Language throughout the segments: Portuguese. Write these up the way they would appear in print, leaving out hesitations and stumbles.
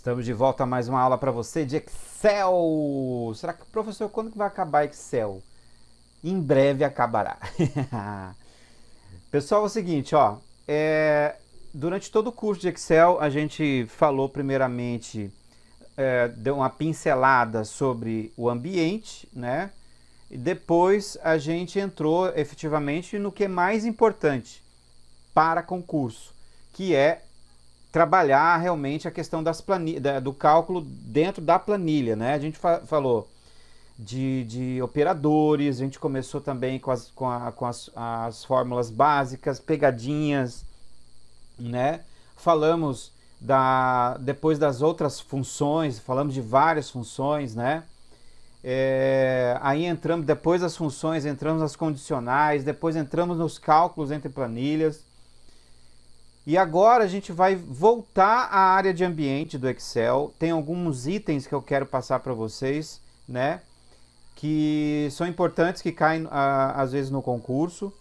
Estamos de volta a mais uma aula para você de Excel. Será que, professor, quando que vai acabar Excel? Em breve acabará. Pessoal, é o seguinte, ó. Durante todo o curso de Excel, a gente falou primeiramente, deu uma pincelada sobre o ambiente, né? E depois a gente entrou efetivamente no que é mais importante para concurso, que é trabalhar realmente a questão do cálculo dentro da planilha, né? A gente falou de operadores, a gente começou também com as fórmulas básicas, pegadinhas, né? Falamos depois das outras funções, falamos de várias funções, né? Aí entramos, depois das funções, entramos nas condicionais, depois entramos nos cálculos entre planilhas. E agora a gente vai voltar à área de ambiente do Excel. Tem alguns itens que eu quero passar para vocês, né? Que são importantes, que caem às vezes no concurso.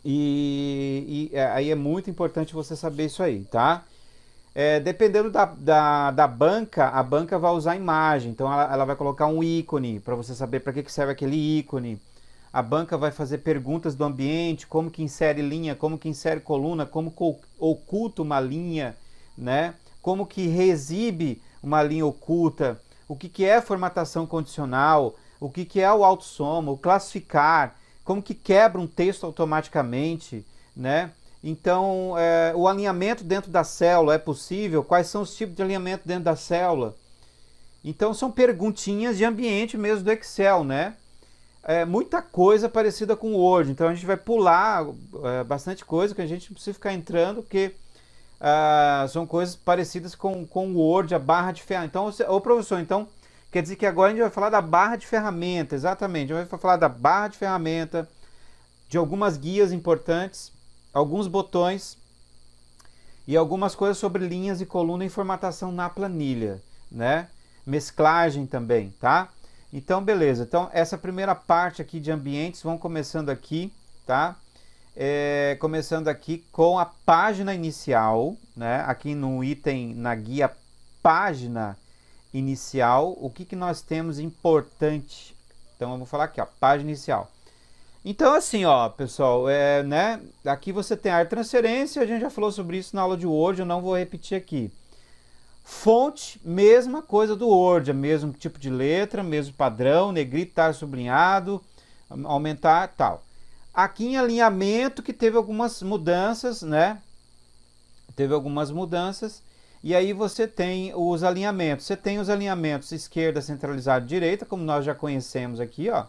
Aí é muito importante você saber isso aí, tá? Dependendo da banca, a banca vai usar imagem. Então ela vai colocar um ícone para você saber para que serve aquele ícone. A banca vai fazer perguntas do ambiente, como que insere linha, como que insere coluna, como que oculta uma linha, né? Como que reexibe uma linha oculta, o que é formatação condicional, o que é o autossoma, o classificar, como que quebra um texto automaticamente, né? Então, o alinhamento dentro da célula é possível? Quais são os tipos de alinhamento dentro da célula? Então, são perguntinhas de ambiente mesmo do Excel, né? Muita coisa parecida com o Word, então a gente vai pular bastante coisa que a gente não precisa ficar entrando, porque são coisas parecidas com o Word, a barra de ferramenta. Então, ô professor, então quer dizer que agora a gente vai falar da barra de ferramenta, exatamente, a gente vai falar da barra de ferramenta, de algumas guias importantes, alguns botões e algumas coisas sobre linhas e coluna e formatação na planilha, né? Mesclagem também, tá? Então, beleza. Então, essa primeira parte aqui de ambientes, vamos começando aqui, tá? Começando aqui com a página inicial, né? Aqui no item, na guia página inicial, o que nós temos importante? Então, eu vou falar aqui, ó, página inicial. Então, assim, ó, pessoal, né? Aqui você tem a transferência, a gente já falou sobre isso na aula de Word, eu não vou repetir aqui. Fonte, mesma coisa do Word, mesmo tipo de letra, mesmo padrão, negritar, sublinhado, aumentar, tal. Aqui em alinhamento que teve algumas mudanças, né? Teve algumas mudanças. E aí você tem os alinhamentos. Você tem os alinhamentos esquerda, centralizado, direita, como nós já conhecemos aqui, ó.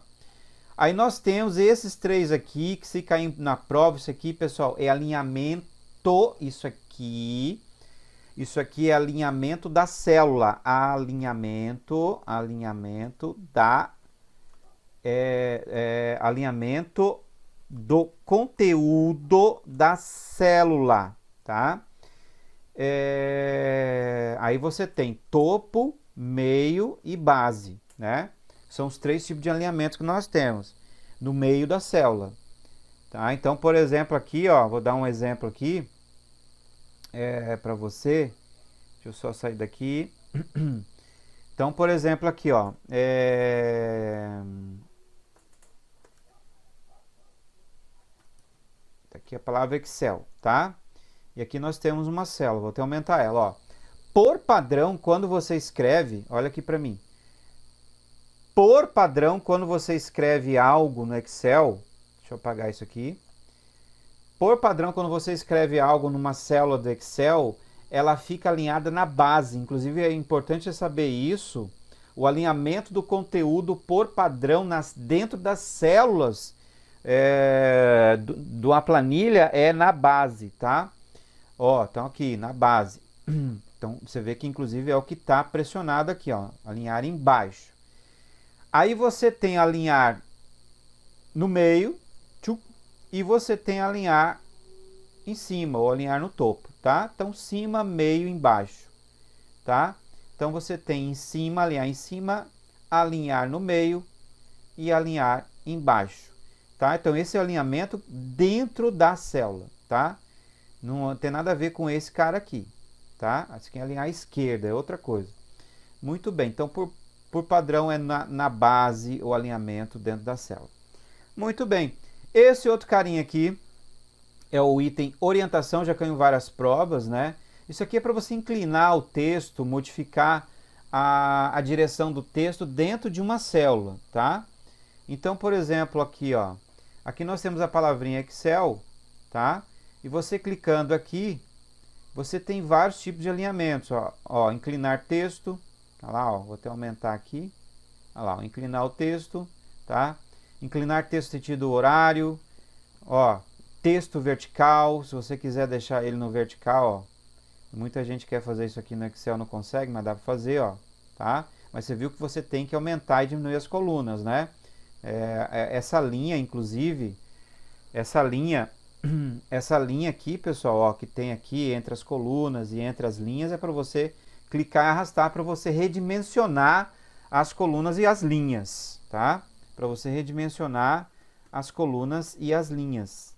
Aí nós temos esses três aqui, que se cair na prova, isso aqui, pessoal, é alinhamento, isso aqui. Isso aqui é alinhamento da célula, alinhamento alinhamento do conteúdo da célula, tá? Aí você tem topo, meio e base, né? São os três tipos de alinhamento que nós temos no meio da célula, tá? Então, por exemplo, aqui, ó, vou dar um exemplo aqui. Para você, deixa eu só sair daqui. Então, por exemplo, aqui, ó, aqui a palavra Excel, tá? E aqui nós temos uma célula, vou até aumentar ela, ó. Por padrão, quando você escreve, olha aqui para mim. Por padrão, quando você escreve algo no Excel, deixa eu apagar isso aqui. Por padrão, quando você escreve algo numa célula do Excel, ela fica alinhada na base. Inclusive, é importante saber isso. O alinhamento do conteúdo por padrão dentro das células de uma planilha é na base, tá? Ó, então aqui, na base. Então, você vê que, inclusive, é o que está pressionado aqui, ó. Alinhar embaixo. Aí você tem alinhar no meio, e você tem alinhar em cima, ou alinhar no topo, tá? Então, cima, meio, embaixo, tá? Então, você tem em cima, alinhar no meio e alinhar embaixo, tá? Então, esse é o alinhamento dentro da célula, tá? Não tem nada a ver com esse cara aqui, tá? Esse aqui é alinhar à esquerda, é outra coisa. Muito bem, então por padrão é na base o alinhamento dentro da célula. Muito bem, esse outro carinha aqui é o item orientação, já caiu em várias provas, né? Isso aqui é para você inclinar o texto, modificar a direção do texto dentro de uma célula, tá? Então, por exemplo, aqui, ó, aqui nós temos a palavrinha Excel, tá? E você clicando aqui, você tem vários tipos de alinhamentos, ó, inclinar texto, tá lá, ó, vou até aumentar aqui, olha lá, ó, inclinar o texto, tá? Inclinar texto sentido horário, ó, texto vertical, se você quiser deixar ele no vertical, ó, muita gente quer fazer isso aqui no Excel, não consegue, mas dá para fazer, ó, tá? Mas você viu que você tem que aumentar e diminuir as colunas, né? Essa linha, inclusive, essa linha aqui, pessoal, ó, que tem aqui entre as colunas e entre as linhas, é para você clicar e arrastar para você redimensionar as colunas e as linhas, tá? Para você redimensionar as colunas e as linhas.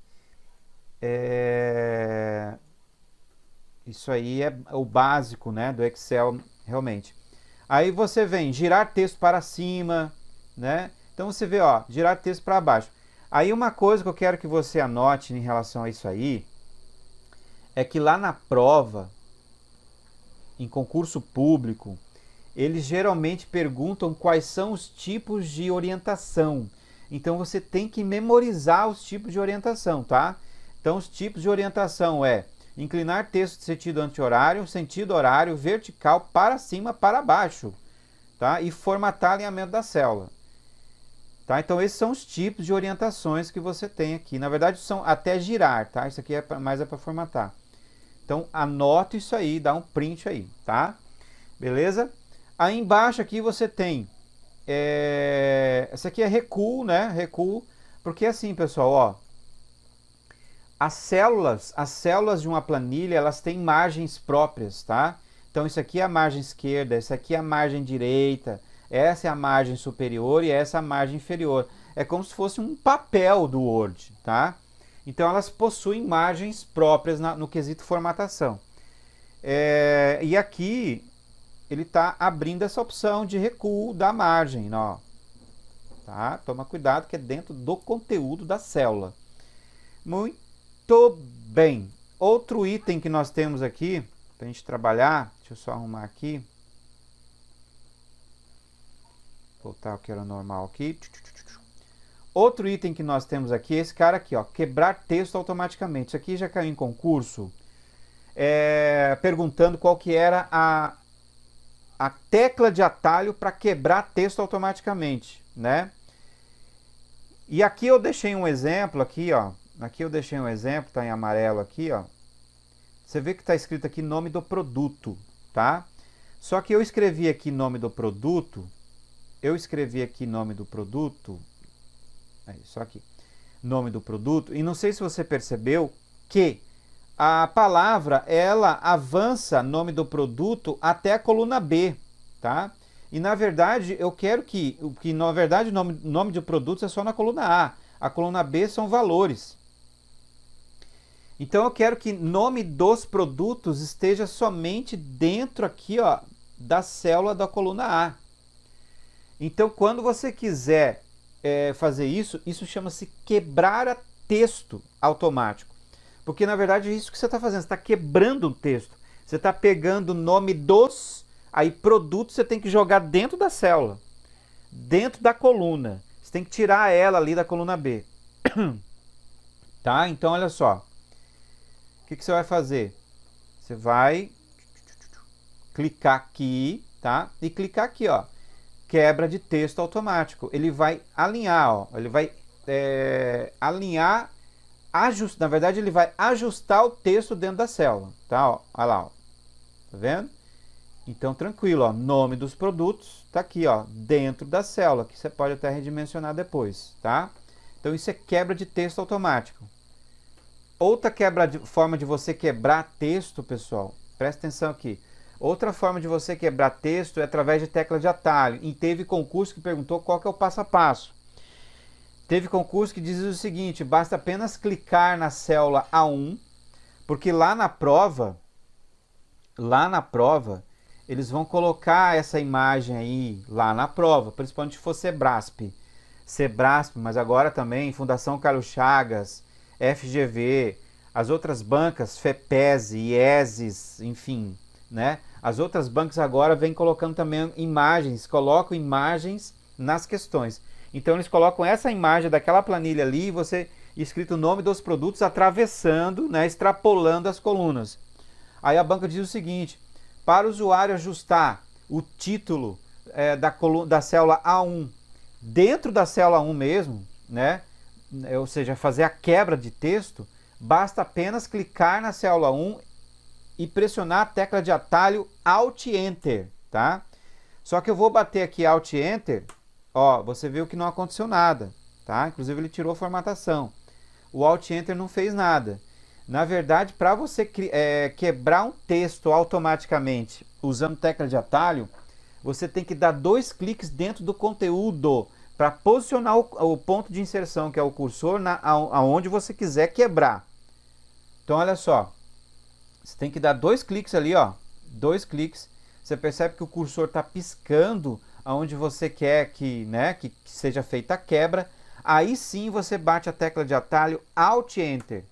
Isso aí é o básico, né, do Excel, realmente. Aí você vem girar texto para cima, né? Então você vê, ó, girar texto para baixo. Aí uma coisa que eu quero que você anote em relação a isso aí, é que lá na prova, em concurso público, eles geralmente perguntam quais são os tipos de orientação. Então você tem que memorizar os tipos de orientação, tá? Então os tipos de orientação é inclinar texto de sentido anti-horário, sentido horário, vertical, para cima, para baixo, tá? E formatar alinhamento da célula. Tá? Então esses são os tipos de orientações que você tem aqui. Na verdade são até girar, tá? Isso aqui mais é para formatar. Então anota isso aí, dá um print aí, tá? Beleza? Aí embaixo aqui você tem, essa aqui é recuo, né? Recuo, porque assim, pessoal, ó, as células de uma planilha, elas têm margens próprias, tá? Então isso aqui é a margem esquerda, essa aqui é a margem direita, essa é a margem superior e essa é a margem inferior. É como se fosse um papel do Word, tá? Então elas possuem margens próprias no quesito formatação. E aqui ele está abrindo essa opção de recuo da margem, ó. Tá? Toma cuidado que é dentro do conteúdo da célula. Muito bem. Outro item que nós temos aqui, para a gente trabalhar, deixa eu só arrumar aqui. Voltar o que era normal aqui. Outro item que nós temos aqui é esse cara aqui, ó, quebrar texto automaticamente. Isso aqui já caiu em concurso, perguntando qual que era a tecla de atalho para quebrar texto automaticamente, né? E aqui eu deixei um exemplo aqui, ó. Aqui eu deixei um exemplo, tá em amarelo aqui, ó. Você vê que está escrito aqui nome do produto, tá? Só que eu escrevi aqui nome do produto. Só aqui, nome do produto, e não sei se você percebeu que a palavra, ela avança nome do produto até a coluna B, tá? E na verdade, eu quero que na verdade o nome de produtos é só na coluna A coluna B são valores. Então eu quero que nome dos produtos esteja somente dentro aqui, ó, da célula da coluna A. Então, quando você quiser fazer isso, isso chama-se quebrar texto automático. Porque, na verdade, é isso que você está fazendo. Você está quebrando um texto. Você está pegando o nome dos... Aí, produto, você tem que jogar dentro da célula. Dentro da coluna. Você tem que tirar ela ali da coluna B. Tá? Então, olha só. O que você vai fazer? Você vai clicar aqui, tá? E clicar aqui, ó. Quebra de texto automático. Ele vai alinhar, ó. Ele vai alinhar, ajustar. Na verdade, ele vai ajustar o texto dentro da célula, tá? Ó, olha lá, ó. Tá vendo? Então, tranquilo, ó. Nome dos produtos tá aqui, ó, dentro da célula, que você pode até redimensionar depois, tá? Então, isso é quebra de texto automático. Outra forma de você quebrar texto, pessoal, presta atenção aqui. Outra forma de você quebrar texto é através de tecla de atalho. E teve concurso que perguntou qual que é o passo a passo. Teve concurso que dizia o seguinte, basta apenas clicar na célula A1, porque lá na prova, lá na prova, eles vão colocar essa imagem aí lá na prova, principalmente se for Sebrasp, mas agora também Fundação Carlos Chagas, FGV, as outras bancas, FEPESE, IESES, enfim, né? As outras bancas agora vêm colocando também imagens, colocam imagens nas questões. Então eles colocam essa imagem daquela planilha ali, você escrito o nome dos produtos atravessando, né, extrapolando as colunas. Aí a banca diz o seguinte: para o usuário ajustar o título da célula A1 dentro da célula 1 mesmo, né, ou seja, fazer a quebra de texto, basta apenas clicar na célula 1 e pressionar a tecla de atalho Alt Enter, tá? Só que eu vou bater aqui Alt Enter, ó, você viu que não aconteceu nada, tá? Inclusive ele tirou a formatação. O Alt Enter não fez nada. Na verdade, para você quebrar um texto automaticamente usando tecla de atalho, você tem que dar 2 cliques dentro do conteúdo para posicionar o ponto de inserção, que é o cursor, aonde você quiser quebrar. Então, olha só. Você tem que dar 2 cliques ali, ó. 2 cliques. Você percebe que o cursor está piscando aonde você quer que seja feita a quebra. Aí sim você bate a tecla de atalho Alt Enter.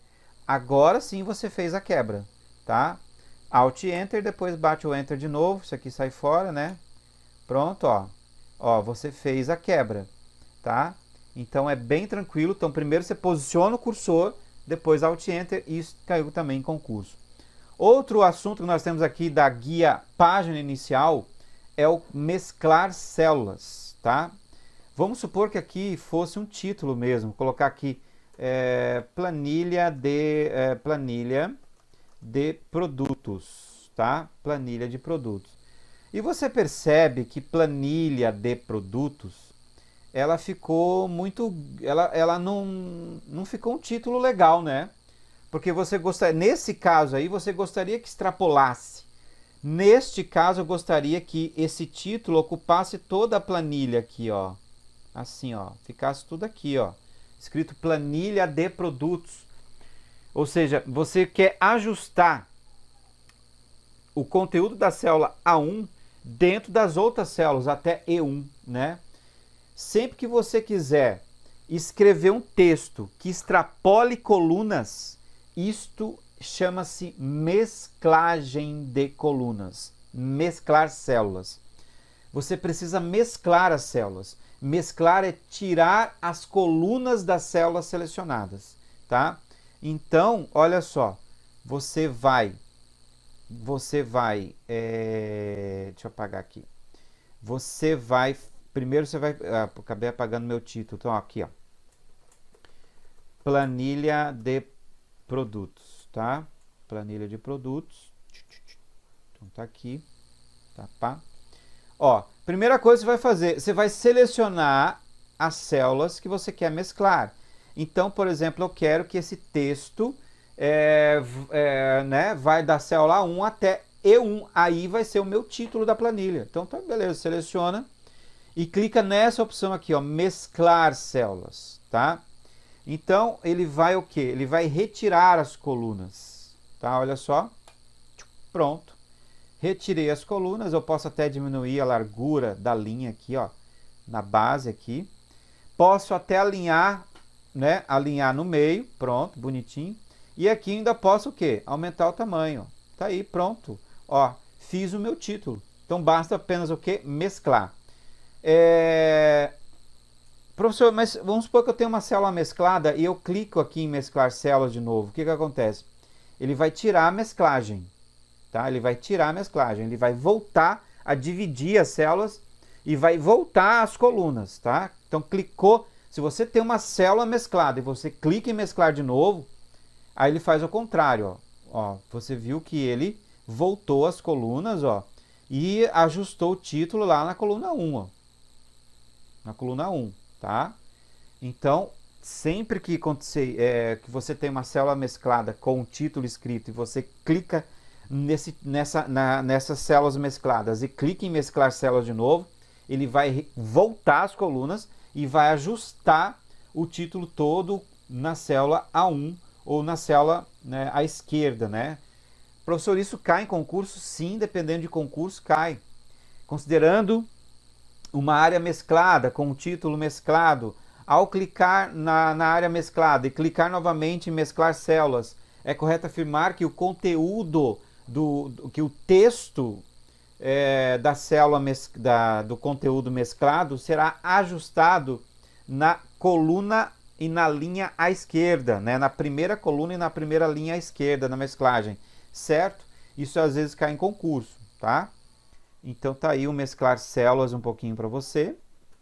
Agora sim você fez a quebra, tá? Alt Enter, depois bate o Enter de novo. Isso aqui sai fora, né? Pronto, ó. Ó, você fez a quebra, tá? Então é bem tranquilo. Então primeiro você posiciona o cursor, depois Alt Enter, e isso caiu também em concurso. Outro assunto que nós temos aqui da guia página inicial é o mesclar células, tá? Vamos supor que aqui fosse um título mesmo, colocar aqui planilha de produtos, tá? Planilha de produtos. E você percebe que planilha de produtos, ela ficou muito, ela não ficou um título legal, né? Porque você gostaria, nesse caso aí, você gostaria que extrapolasse. Neste caso, eu gostaria que esse título ocupasse toda a planilha aqui, ó. Assim, ó, ficasse tudo aqui, ó. Escrito planilha de produtos. Ou seja, você quer ajustar o conteúdo da célula A1 dentro das outras células, até E1, né? Sempre que você quiser escrever um texto que extrapole colunas, isto chama-se mesclagem de colunas, mesclar células. Você precisa mesclar as células. Mesclar é tirar as colunas das células selecionadas, tá? Então, olha só, deixa eu apagar aqui. Primeiro você vai, acabei apagando meu título, então aqui, ó. Planilha de produtos, tá? Planilha de produtos. Então tá aqui, tá, pá. Ó, primeira coisa que você vai fazer, você vai selecionar as células que você quer mesclar. Então, por exemplo, eu quero que esse texto vai da célula 1 até E1. Aí vai ser o meu título da planilha. Então, tá, beleza, seleciona e clica nessa opção aqui, ó, mesclar células, tá? Então, ele vai o quê? Ele vai retirar as colunas, tá? Olha só, pronto. Retirei as colunas, eu posso até diminuir a largura da linha aqui, ó, na base aqui. Posso até alinhar, né, alinhar no meio, pronto, bonitinho. E aqui ainda posso o quê? Aumentar o tamanho. Tá aí, pronto. Ó, fiz o meu título. Então basta apenas o quê? Mesclar. Professor, mas vamos supor que eu tenho uma célula mesclada e eu clico aqui em mesclar células de novo. O que acontece? Ele vai tirar a mesclagem. Tá? Ele vai tirar a mesclagem, ele vai voltar a dividir as células e vai voltar as colunas, tá? Então clicou, se você tem uma célula mesclada e você clica em mesclar de novo, aí ele faz o contrário, ó. Você viu que ele voltou as colunas, ó, e ajustou o título lá na coluna 1, ó. Na coluna 1, tá? Então, sempre que acontecer, que você tem uma célula mesclada com o título escrito e você clica nessas células mescladas e clica em mesclar células de novo, ele vai voltar as colunas e vai ajustar o título todo na célula A1 ou na célula, né, à esquerda, né? Professor, isso cai em concurso? Sim, dependendo de concurso, cai. Considerando uma área mesclada, com um título mesclado, ao clicar na área mesclada e clicar novamente em mesclar células, é correto afirmar que o conteúdo, que o texto da célula do conteúdo mesclado será ajustado na coluna e na linha à esquerda, né? Na primeira coluna e na primeira linha à esquerda na mesclagem, certo? Isso às vezes cai em concurso, tá? Então tá aí o mesclar células um pouquinho para você.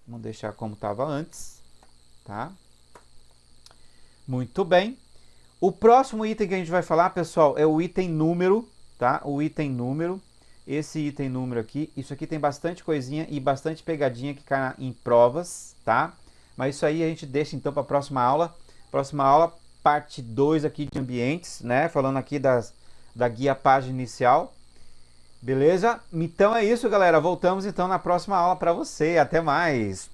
Vamos deixar como estava antes, tá? Muito bem. O próximo item que a gente vai falar, pessoal, é o item número, tá? O item número. Esse item número aqui, isso aqui tem bastante coisinha e bastante pegadinha que cai em provas, tá? Mas isso aí a gente deixa então para a próxima aula. Próxima aula, parte 2 aqui de ambientes, né? Falando aqui da guia página inicial. Beleza? Então é isso, galera. Voltamos então na próxima aula para você. Até mais!